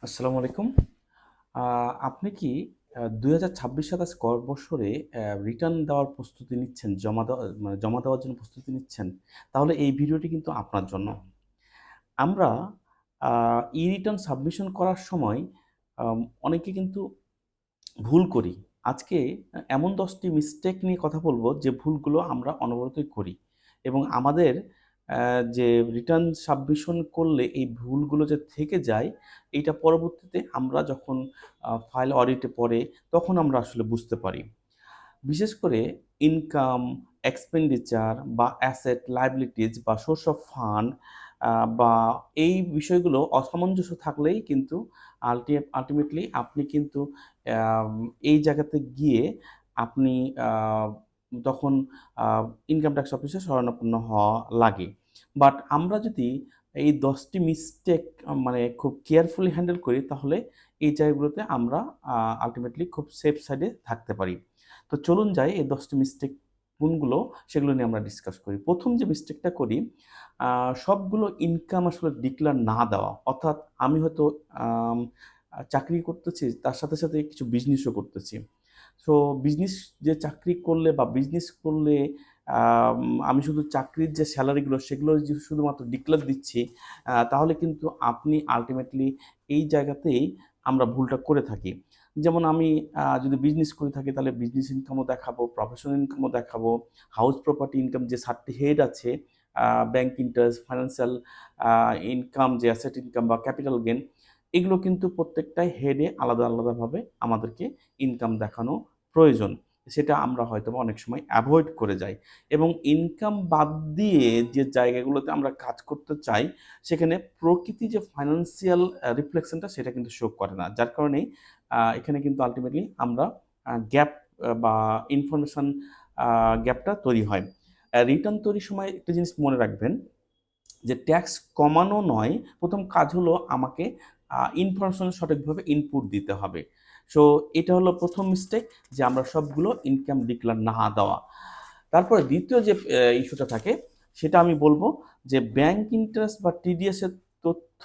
আসসালামু আলাইকুম। আপনি কি ২০২৬ সাতাশ বছরে রিটার্ন দেওয়ার প্রস্তুতি নিচ্ছেন, জমা দেওয়ার জন্য প্রস্তুতি নিচ্ছেন? তাহলে এই ভিডিওটি কিন্তু আপনার জন্য। আমরা আ ই-রিটার্ন সাবমিশন করার সময় আম অনেকে কিন্তু ভুল করি। আজকে এমন ১০ টি মিস্টেক নিয়ে কথা বলব যে ভুলগুলো আমরা অনবরতই করি এবং আমাদের যে রিটার্ন সাবমিশন করলে এই ভুলগুলো যে থেকে যায়, এইটা পরবর্তীতে আমরা যখন ফাইল অডিটে পড়ে তখন আমরা আসলে বুঝতে পারি। বিশেষ করে ইনকাম, এক্সপেন্ডিচার বা অ্যাসেট, লায়াবিলিটিজ বা সোর্স অফ ফান্ড বা এই বিষয়গুলো অসামঞ্জস্য থাকলেই কিন্তু আল্টিমেটলি আপনি কিন্তু আম এই জায়গাতে গিয়ে আপনি আ তখন আ ইনকাম ট্যাক্স অফিসে শরণাপন্ন হওয়া লাগে। বাট আমরা যদি এই ১০ টি মিস্টেক মানে খুব কেয়ারফুলি হ্যান্ডেল করি তাহলে এই জায়গাগুলোতে আমরা আল্টিমেটলি খুব সেফ সাইডে থাকতে পারি। তো চলুন যাই এই ১০ টি মিস্টেক কোনগুলো সেগুলো নিয়ে আমরা ডিসকাস করি। ১ম যে মিস্টেকটা করি আ সবগুলো ইনকাম আসলে ডিক্লেয়ার না দেওয়া। অর্থাৎ আমি হয়তো আম চাকরি করতেছি তার সাথে, সাথে কিছু বিজনেসও করতেছি। সো বিজনেস যে চাকরি করলে বা বিজনেস করলে আম আমি শুধু চাকরির যে সেলারিগুলো সেগুলো যে শুধুমাত্র ডিক্লেয়ার দিচ্ছি তাহলে কিন্তু আপনি আল্টিমেটলি এই জায়গাতেই আমরা ভুলটা করে থাকি। যেমন আমি যদি বিজনেস করে থাকি তাহলে বিজনেস ইনকামও দেখাবো, প্রফেশনাল ইনকামও দেখাবো, হাউস প্রপার্টি ইনকাম যে ৭ টি হেড আছে, ব্যাংক ইন্টারেস্ট, ফাইন্যান্সিয়াল আ ইনকাম যে অ্যাসেট ইনকাম বা ক্যাপিটাল গেইন এগুলো কিন্তু প্রত্যেকটাই হেডে আলাদা, আলাদাভাবে আমাদেরকে ইনকাম দেখানো প্রয়োজন। সেটা আমরা হয়তোবা অনেক সময় এভয়েড করে যাই এবং ইনকাম বাদ দিয়ে যে জায়গাগুলোতে আমরা কাজ করতে চাই, সেখানে প্রকৃতি যে ফাইন্যান্সিয়াল রিফ্লেকশনটা সেটা কিন্তু শো করে না। যার কারণেই এখানে কিন্তু আল্টিমেটলি আমরা গ্যাপ বা ইনফরমেশন আ গ্যাপটা তৈরি হয়। রিটার্ন তৈরির সময় একটা জিনিস মনে রাখবেন যে ট্যাক্স কমানো নয়, ১ম কাজ হলো আমাকে ইনফরমেশন সঠিকভাবে ইনপুট দিতে হবে। সো এটা হলো ১ম মিস্টেক যে আমরা সবগুলো ইনকাম ডিক্লেয়ার না দেওয়া। তারপরে ২য় যে ইস্যুটা থাকে সেটা আমি বলব যে ব্যাংক ইন্টারেস্ট বা টিডিএস এর তথ্য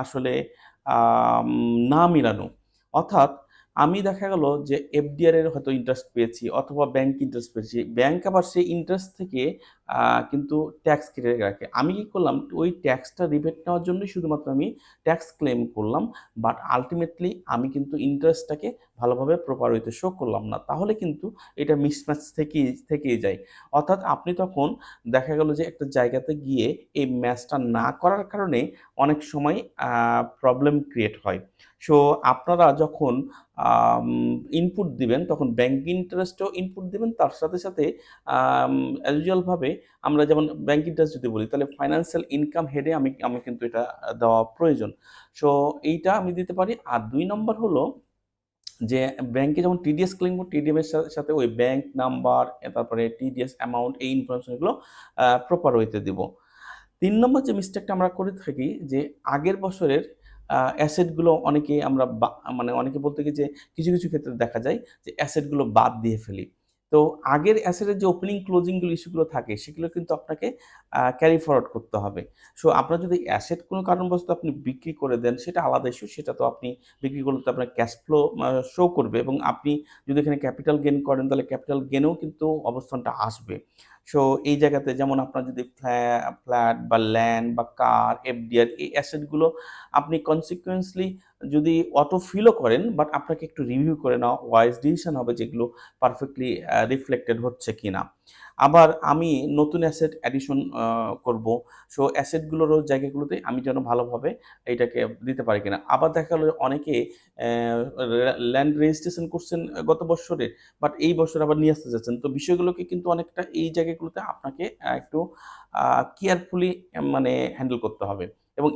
আসলে আম না মিলানো। অর্থাৎ আমি দেখা গেল যে এফডিআর এর হয়তো ইন্টারেস্ট পেয়েছি অথবা ব্যাংক ইন্টারেস্ট পেয়েছি। ব্যাংক আবার সেই ইন্টারেস্ট থেকে আ কিন্তু ট্যাক্স কেটে রাখে। আমি কি করলাম ওই ট্যাক্সটা রিবেট নেওয়ার জন্যই শুধুমাত্র আমি ট্যাক্স ক্লেম করলাম। বাট আল্টিমেটলি আমি কিন্তু ইন্টারেস্টটাকে ভালোভাবে প্রপার ওয়েতে শো করলাম না। তাহলে কিন্তু এটা মিসম্যাচ থেকেই যায়। অর্থাৎ আপনি তখন দেখা গেল যে একটা জায়গাতে গিয়ে এই ম্যাচটা না করার কারণে অনেক সময় আ প্রবলেম ক্রিয়েট হয়। সো আপনারা যখন আম ইনপুট দিবেন তখন ব্যাংক ইন্টারেস্টও ইনপুট দিবেন। তার সাথে, সাথে অ্যাজ ইউজুয়াল ভাবে আমরা যেমন ব্যাংক ইন্টারেস্ট যদি বলি তাহলে ফাইন্যান্সিয়াল ইনকাম হেডে আমি কিন্তু এটা দেওয়া প্রয়োজন। সো এইটা আমি দিতে পারি। আর ২ নম্বর হলো যে ব্যাংকে যখন টিডিএস ক্লেইম করব, টিডিএম এর সাথে ওই ব্যাংক নাম্বার, তারপরে টিডিএস অ্যামাউন্ট এই ইনফরমেশন গুলো প্রপার ওয়েতে দিব। ৩ নম্বর যে মিস্টেকটা আমরা করে থাকি যে আগের বছরের অ্যাসেট গুলো অনেকেই আমরা মানে অনেকে বলতে কি যে কিছু, কিছু ক্ষেত্রে দেখা যায় যে অ্যাসেট গুলো বাদ দিয়ে ফেলি। তো আগের অ্যাসেটের যে ওপেনিং ক্লোজিং ইস্যুগুলো থাকে সেগুলো কিন্তু আপনাকে ক্যারি ফরওয়ার্ড করতে হবে। সো আপনার যদি অ্যাসেট কোনো কারণবশত আপনি বিক্রি করে দেন সেটা আলাদা ইস্যু। সেটা তো আপনি বিক্রি করলে তো আপনার ক্যাশ ফ্লো শো করবে এবং আপনি যদি এখানে ক্যাপিটাল গেইন করেন তাহলে ক্যাপিটাল গেইনেও কিন্তু অবস্থানটা আসবে। সো এই জায়গাতে যেমন আপনার যদি ফ্ল্যাট বা ল্যান্ড বা কার, এফডিআর এই অ্যাসেট গুলো আপনি কনসিকুয়েন্সলি যদি অটো ফিলও করেন বাট আপনাকে একটু রিভিউ করে নেওয়া ওয়াইজ ডিসিশন হবে যেগুলো পারফেক্টলি রিফ্লেক্টেড হচ্ছে কিনা। আবার আমি নতুন অ্যাসেট অ্যাডিশন করব। সো অ্যাসেট গুলোরও জায়গাগুলোতে আমি যেন ভালোভাবে এইটাকে দিতে পারি কিনা। আবার দেখা গেল অনেকে ল্যান্ড রেজিস্ট্রেশন করছেন গত বৎসরে বাট এই বছর আবার নিয়ে আসতে চাচ্ছেন। তো বিষয়গুলোকে কিন্তু অনেকটা এই জায়গাগুলোতে আপনাকে একটু আ কেয়ারফুলি মানে হ্যান্ডেল করতে হবে। এবং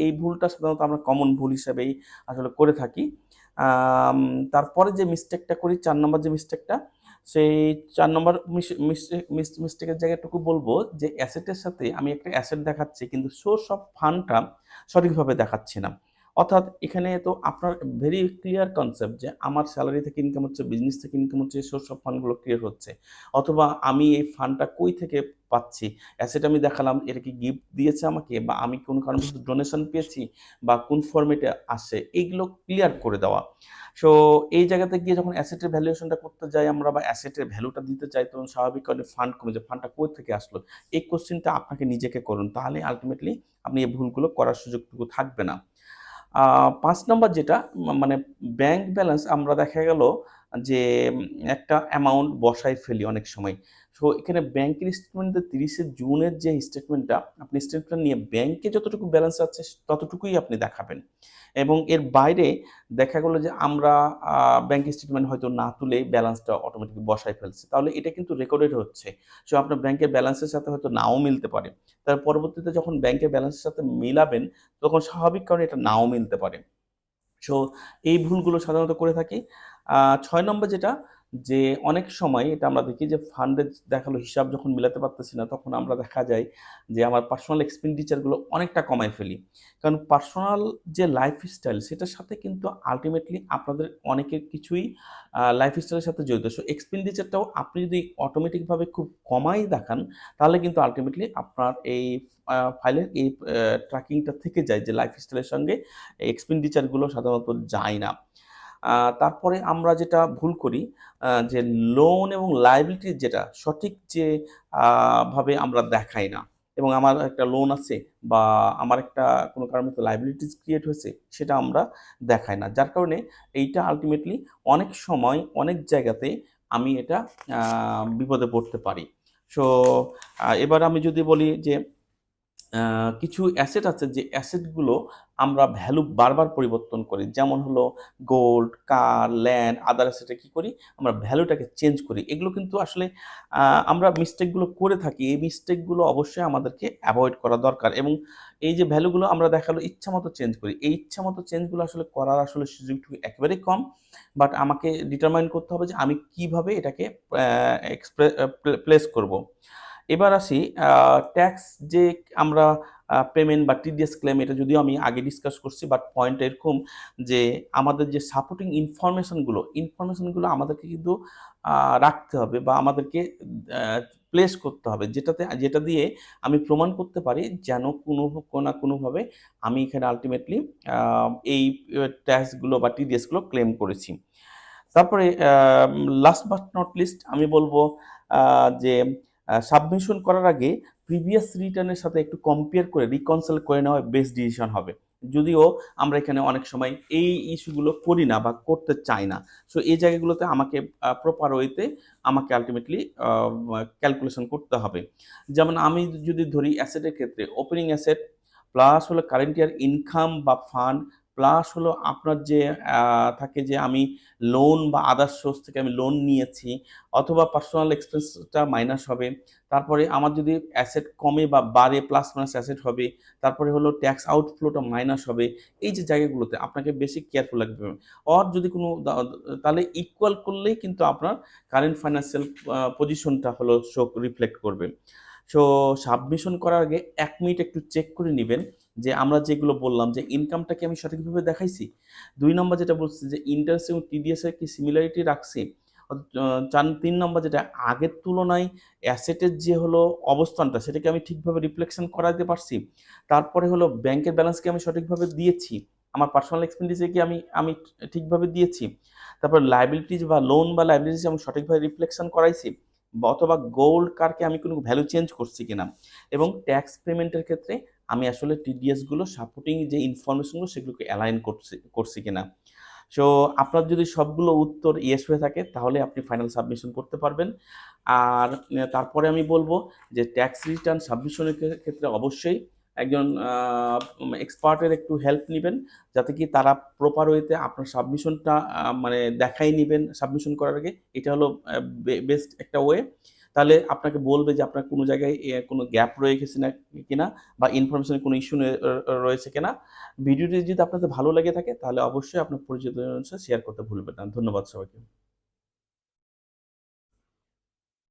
এই ভুলটা সাধারণত আমরা কমন ভুল হিসাবেই আসলে করে থাকি। আম তারপরে যে মিস্টেকটা করি ৪ নম্বর যে মিস্টেকটা, সেই ৪ নম্বর মিস্টেকের জায়গাটুকু বলব যে অ্যাসেটের সাথে আমি একটা অ্যাসেট দেখাচ্ছি কিন্তু সোর্স অফ ফান্ডটা সঠিকভাবে দেখাচ্ছি না। অর্থাৎ এখানে তো আপনার ভেরি ক্লিয়ার কনসেপ্ট যে আমার স্যালারি থেকে ইনকাম হচ্ছে, বিজনেস থেকে ইনকাম হচ্ছে, সোর্স অফ ফান্ডগুলো ক্রিয়েট হচ্ছে, অথবা আমি এই ফান্ডটা কই থেকে পাচ্ছি, অ্যাসেট আমি দেখালাম, এটা কি গিফট দিয়েছে আমাকে, বা আমি কোনো কারণবশত ডোনেশন পেয়েছি, বা কোন ফরম্যাটে আসে, এইগুলো ক্লিয়ার করে দেওয়া। সো এই জায়গাতে গিয়ে যখন অ্যাসেটের ভ্যালুয়েশনটা করতে যাই আমরা, বা অ্যাসেটের ভ্যালুটা দিতে চাই, তখন স্বাভাবিক কারণে ফান্ড কমে যায়, ফান্ডটা কই থেকে আসলো, এই কোশ্চেনটা আপনাকে নিজেকে করুন, তাহলে আলটিমেটলি আপনি এই ভুলগুলো করার সুযোগটুকু থাকবে না। ৫ নাম্বার যেটা মানে ব্যাংক ব্যালেন্স, আমরা দেখা গেল যে একটা অ্যামাউন্ট বসায় ফেলি অনেক সময়। সো এখানে ব্যাংকের স্টেটমেন্টে ৩০শে জুনের যে স্টেটমেন্টটা, আপনি স্টেটমেন্টটা নিয়ে ব্যাংকে যতটুকু ব্যালেন্স আছে ততটুকুই আপনি দেখাবেন। এবং এর বাইরে দেখা গেল যে আমরা ব্যাংক স্টেটমেন্ট হয়তো না তুলেই ব্যালেন্সটা অটোমেটিক বসায় ফেলছি। তাহলে এটা কিন্তু রেকর্ডেড হচ্ছে। সো আপনার ব্যাংকের ব্যালেন্সের সাথে হয়তো নাও মিলতে পারে। তার পরবর্তীতে যখন ব্যাংকের ব্যালেন্সের সাথে মিলাবেন, তখন স্বাভাবিক কারণে এটা নাও মিলতে পারে। সো এই ভুলগুলো সাধারণত করে থাকি। ৬ নম্বর যেটা, যে অনেক সময় এটা আমরা দেখি যে ফান্ডে দেখালো হিসাব যখন মিলাতে পারতেছি না, তখন আমরা দেখা যায় যে আমার পার্সোনাল এক্সপেন্ডিচারগুলো অনেকটা কমায় ফেলি। কারণ পার্সোনাল যে লাইফস্টাইল, সেটার সাথে কিন্তু আল্টিমেটলি আপনাদের অনেকের কিছুই লাইফস্টাইলের সাথে জড়িত। সো এক্সপেন্ডিচারটাও আপনি যদি অটোমেটিকভাবে খুব কমাই দেখান, তাহলে কিন্তু আল্টিমেটলি আপনার এই ফাইলের এই ট্র্যাকিংটা থেকে যায় যে লাইফস্টাইলের সঙ্গে এক্সপেন্ডিচারগুলো সাধারণত যায় না। তারপরে আমরা যেটা ভুল করি, যে লোন এবং লায়াবিলিটির যেটা সঠিক যে ভাবে আমরা দেখাই না, এবং আমার একটা লোন আছে বা আমার একটা কোনো কারণে লায়াবিলিটিস ক্রিয়েট হয়েছে, সেটা আমরা দেখাই না। যার কারণে এইটা আল্টিমেটলি অনেক সময় অনেক জায়গাতে আমি এটা বিপদে পড়তে পারি। সো এবার আমি যদি বলি যে কিছু অ্যাসেট আছে যে অ্যাসেটগুলো আমরা ভ্যালু বারবার পরিবর্তন করি। যেমন হলো গোল্ড, কার, ল্যান্ড, আদার অ্যাসেটে কি করি? আমরা ভ্যালুটাকে চেঞ্জ করি। এগুলো কিন্তু আসলে আমরা মিস্টেকগুলো করে থাকি। এই মিস্টেকগুলো অবশ্যই আমাদেরকে এভয়েড করা দরকার, এবং এই যে ভ্যালুগুলো আমরা দেখালো ইচ্ছামতো চেঞ্জ করি। এই ইচ্ছামতো চেঞ্জগুলো আসলে করার আসলে সুযোগটুকু একেবারেই কম। বাট আমাকে ডিটারমাইন করতে হবে যে আমি কিভাবে এটাকে অ্যা প্লেস করব। এবার আসি ট্যাক্স যে আমরা পেমেন্ট বা টিডিএস ক্লেম, এটা যদিও আমি আগে ডিসকাস করছি, বাট পয়েন্ট এরকম যে আমাদের যে সাপোর্টিং ইনফরমেশনগুলো আমাদেরকে কিন্তু রাখতে হবে, বা আমাদেরকে প্লেস করতে হবে, যেটা দিয়ে আমি প্রমাণ করতে পারি যেন কোনো না কোনোভাবে আমি এখানে আলটিমেটলি এই ট্যাক্সগুলো বা টিডিএসগুলো ক্লেম করেছি। তারপরে লাস্ট বাট নট লিস্ট আমি বলবো যে সাবমিশন করার আগে প্রিভিয়াস রিটার্নের সাথে একটু কম্পেয়ার করে রিকনসাইল করে নেওয়া বেস্ট ডিসিশন হবে। যদিও আমরা এখানে অনেক সময় এই ইস্যুগুলো করি না বা করতে চাই না। সো এই জায়গাগুলোতে আমাকে প্রপার ওয়েতে আমাকে আলটিমেটলি ক্যালকুলেশন করতে হবে। যেমন আমি যদি ধরি অ্যাসেটের ক্ষেত্রে ওপেনিং অ্যাসেট প্লাস হলো কারেন্ট ইয়ার ইনকাম বা ফান্ড, প্লাস হলো আপনার যে থাকে যে আমি লোন বা আদার্স সোর্স থেকে আমি লোন নিয়েছি, অথবা পার্সোনাল এক্সপেন্সটা মাইনাস হবে। তারপরে আমার যদি অ্যাসেট কমে বা বাড়ে, প্লাস মাইনাস অ্যাসেট হবে। তারপরে হলো ট্যাক্স আউটফ্লোটা মাইনাস হবে। এই যে জায়গাগুলোতে আপনাকে বেশি কেয়ারফুল লাগবে। অর যদি কোনো তাহলে ইকুয়াল করলেই কিন্তু আপনার কারেন্ট ফাইন্যান্সিয়াল পজিশনটা হলো রিফ্লেক্ট করবে। সো সাবমিশন করার আগে ১ মিনিট একটু চেক করে নিবেন যে আমরা যেগুলো বললাম যে ইনকামটা কি আমি সঠিকভাবে দেখাইছি। ২ নম্বর যেটা বলছি যে ইন্টারেস্ট এবং টিডিএস এর কি সিমিলারিটি রাখছি। ৩ নম্বর যেটা আগের তুলনায় অ্যাসেটের যে হলো অবস্থানটা, সেটাকে আমি ঠিকভাবে রিফ্লেকশন করাতে পারছি। তারপরে হলো ব্যাংকের ব্যালেন্স কি আমি সঠিকভাবে দিয়েছি। আমার পার্সোনাল এক্সপেন্ডিচার কি আমি ঠিকভাবে দিয়েছি। তারপর লায়াবিলিটিজ বা লোন বা লায়াবিলিটিজ আমি সঠিকভাবে রিফ্লেকশন করাইছি। অথবা গোল্ড কারকে আমি কোনো ভ্যালু চেঞ্জ করছি কিনা, এবং ট্যাক্স পেমেন্টের ক্ষেত্রে আমি আসলে টিডিএস গুলো সাপোর্টিং যে ইনফরমেশনগুলো সেগুলোকে অ্যালাইন করছি কিনা। সো আপনার যদি সবগুলো উত্তর ইয়েস হয়ে থাকে, তাহলে আপনি ফাইনাল সাবমিশন করতে পারবেন। আর তারপরে আমি বলবো যে ট্যাক্স রিটার্ন সাবমিশনের ক্ষেত্রে অবশ্যই একজন এক্সপার্টের একটু হেল্প নিবেন, যাতে কি তারা প্রপার ওয়েতে আপনার সাবমিশনটা মানে দেখাই নিবেন সাবমিশন করার আগে। এটা হলো বেস্ট একটা ওয়ে। তাহলে আপনাকে বলবে যে আপনার কোনো জায়গায় কোনো গ্যাপ রয়ে গেছে না কিনা, বা ইনফরমেশনের কোনো ইস্যু রয়েছে কিনা। ভিডিওটি যদি আপনাদের ভালো লেগে থাকে, তাহলে অবশ্যই আপনার পরিচিতজনের সাথে শেয়ার করতে ভুলবেন না। ধন্যবাদ সবাইকে।